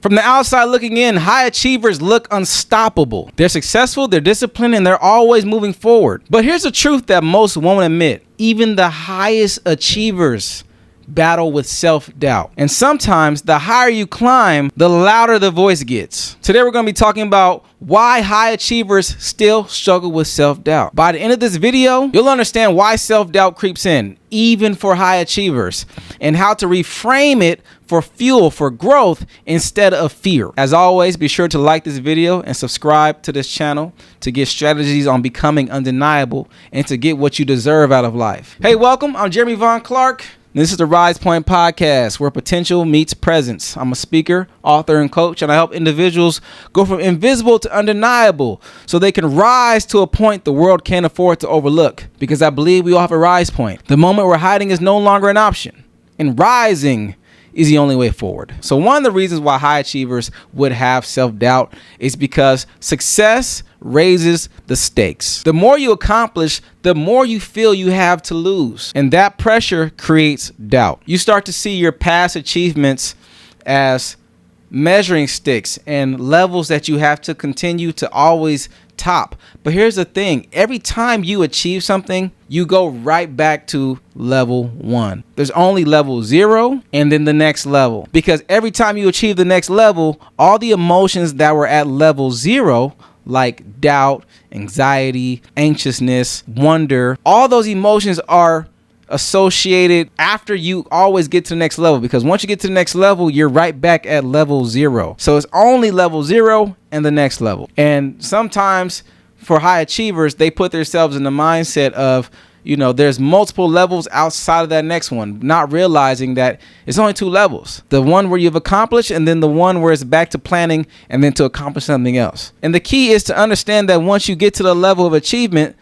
From the outside looking in, high achievers look unstoppable. They're successful, they're disciplined, and they're always moving forward. But here's the truth that most won't admit. Even the highest achievers battle with self-doubt. And sometimes the higher you climb, the louder the voice gets. Today we're going to be talking about why high achievers still struggle with self-doubt. By the end of this video, you'll understand why self-doubt creeps in, even for high achievers, and how to reframe it for fuel for growth instead of fear. As always, be sure to like this video and subscribe to this channel to get strategies on becoming undeniable and to get what you deserve out of life. Hey, welcome. I'm Jeremy Vaughn Clark. This is the Rise Point Podcast, where potential meets presence. I'm a speaker, author, and coach, and I help individuals go from invisible to undeniable so they can rise to a point the world can't afford to overlook, because I believe we all have a rise point. The moment where hiding is no longer an option, and rising is the only way forward. So one of the reasons why high achievers would have self-doubt is because success raises the stakes. The more you accomplish, the more you feel you have to lose. And that pressure creates doubt. You start to see your past achievements as measuring sticks and levels that you have to continue to always top. But here's the thing. Every time you achieve something, you go right back to level 1. There's only level 0 and then the next level. Because every time you achieve the next level, all the emotions that were at level 0, like doubt, anxiety, anxiousness, wonder, all those emotions are associated after you always get to the next level, because once you get to the next level, you're right back at level 0. So it's only level 0 and the next level. And sometimes for high achievers, they put themselves in the mindset of, there's multiple levels outside of that next one, not realizing that it's only 2 levels. The one where you've accomplished, and then the one where it's back to planning and then to accomplish something else. And the key is to understand that once you get to the level of achievement,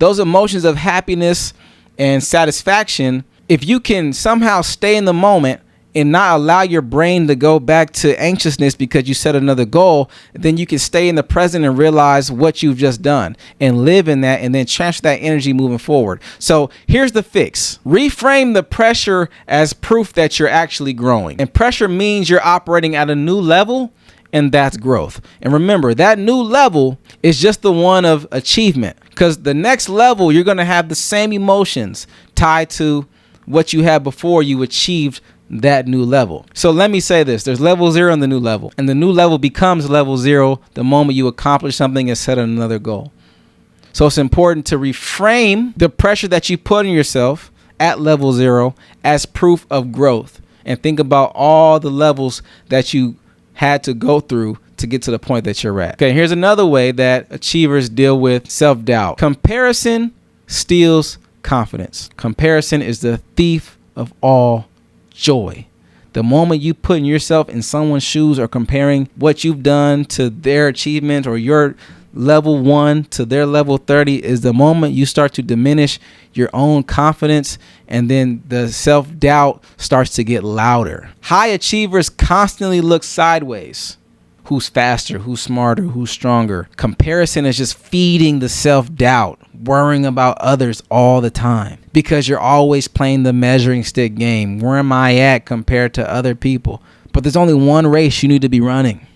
those emotions of happiness and satisfaction, if you can somehow stay in the moment and not allow your brain to go back to anxiousness because you set another goal, then you can stay in the present and realize what you've just done and live in that, and then transfer that energy moving forward. So here's the fix. Reframe the pressure as proof that you're actually growing. And pressure means you're operating at a new level, and that's growth. And remember, that new level is just the one of achievement, because the next level, you're going to have the same emotions tied to what you had before you achieved that new level. So let me say this. There's level 0 and the new level. And the new level becomes level 0 the moment you accomplish something and set another goal. So it's important to reframe the pressure that you put on yourself at level 0 as proof of growth. And think about all the levels that you had to go through to get to the point that you're at. Okay, here's another way that achievers deal with self-doubt. Comparison steals confidence. Comparison is the thief of all joy. The moment you put yourself in someone's shoes or comparing what you've done to their achievement, or your level 1 to their level 30, is the moment you start to diminish your own confidence, and then the self-doubt starts to get louder. High achievers constantly look sideways. Who's faster? Who's smarter? Who's stronger? Comparison is just feeding the self-doubt, worrying about others all the time, because you're always playing the measuring stick game. Where am I at compared to other people? But there's only one race you need to be running,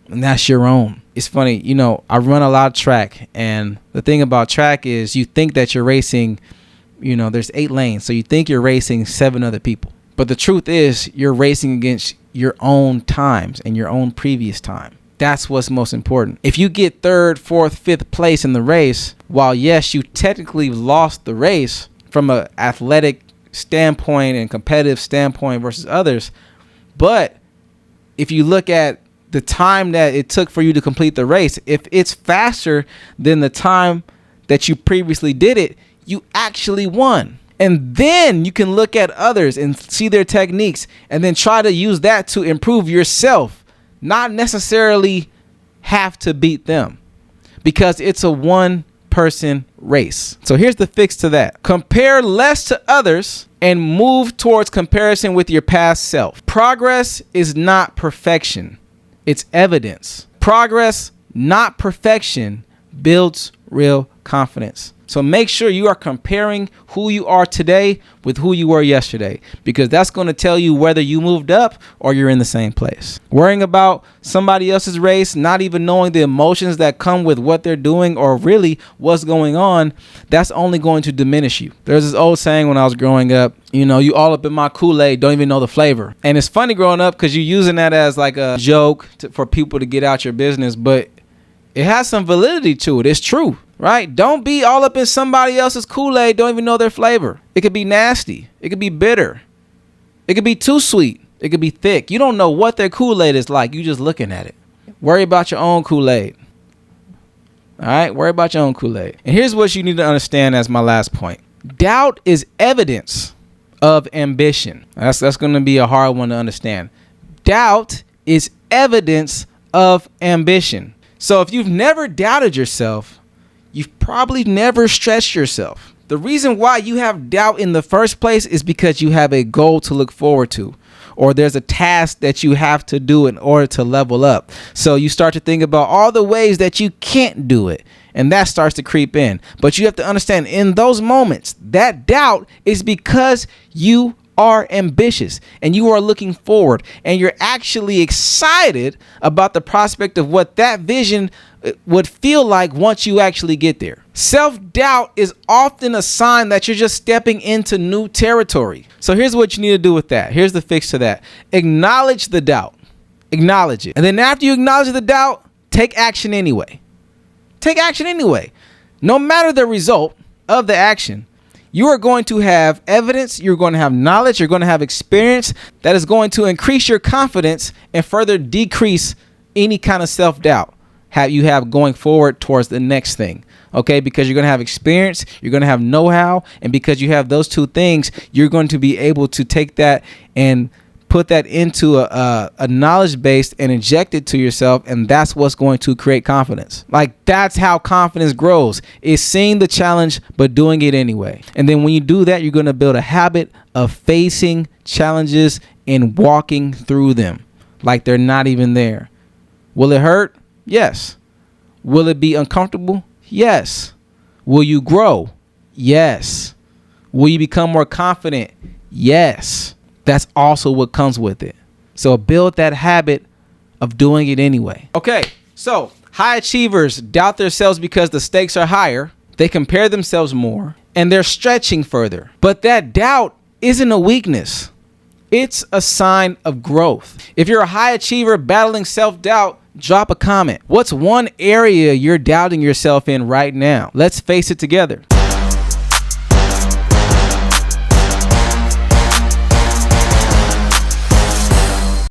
and that's your own. It's funny, I run a lot of track, and the thing about track is you think that you're racing, there's 8 lanes, so you think you're racing 7 other people. But the truth is you're racing against your own times and your own previous time. That's what's most important. If you get 3rd, 4th, 5th place in the race, while yes, you technically lost the race from an athletic standpoint and competitive standpoint versus others, but if you look at the time that it took for you to complete the race, if it's faster than the time that you previously did it, you actually won. And then you can look at others and see their techniques and then try to use that to improve yourself, not necessarily have to beat them, because it's a one-person race. So here's the fix to that. Compare less to others and move towards comparison with your past self. Progress is not perfection. It's evidence. Progress, not perfection, builds real confidence. So make sure you are comparing who you are today with who you were yesterday, because that's going to tell you whether you moved up or you're in the same place. Worrying about somebody else's race, not even knowing the emotions that come with what they're doing or really what's going on, that's only going to diminish you. There's this old saying when I was growing up, you all up in my Kool-Aid, don't even know the flavor. And it's funny growing up because you're using that as like a joke for people to get out your business, but it has some validity to it. It's true. Right? Don't be all up in somebody else's Kool-Aid. Don't even know their flavor. It could be nasty. It could be bitter. It could be too sweet. It could be thick. You don't know what their Kool-Aid is like. You just looking at it. Worry about your own Kool-Aid. All right? Worry about your own Kool-Aid. And here's what you need to understand as my last point. Doubt is evidence of ambition. That's going to be a hard one to understand. Doubt is evidence of ambition. So if you've never doubted yourself, you've probably never stretched yourself. The reason why you have doubt in the first place is because you have a goal to look forward to, or there's a task that you have to do in order to level up. So you start to think about all the ways that you can't do it, and that starts to creep in. But you have to understand, in those moments, that doubt is because you are ambitious and you are looking forward and you're actually excited about the prospect of what that vision would feel like once you actually get there. Self-doubt is often a sign that you're just stepping into new territory. So here's what you need to do with that. Here's the fix to that. Acknowledge the doubt. Acknowledge it. And then after you acknowledge the doubt, take action anyway. Take action anyway. No matter the result of the action, you are going to have evidence, you're going to have knowledge, you're going to have experience that is going to increase your confidence and further decrease any kind of self-doubt you have going forward towards the next thing. Okay, because you're going to have experience, you're going to have know-how, and because you have those two things, you're going to be able to take that and put that into a knowledge base and inject it to yourself, and that's what's going to create confidence. Like, that's how confidence grows. It's seeing the challenge but doing it anyway. And then when you do that, you're going to build a habit of facing challenges and walking through them like they're not even there. Will it hurt? Yes. Will it be uncomfortable? Yes. Will you grow? Yes. Will you become more confident? Yes. That's also what comes with it. So build that habit of doing it anyway. Okay, so high achievers doubt themselves because the stakes are higher. They compare themselves more and they're stretching further. But that doubt isn't a weakness. It's a sign of growth. If you're a high achiever battling self-doubt, drop a comment. What's one area you're doubting yourself in right now? Let's face it together.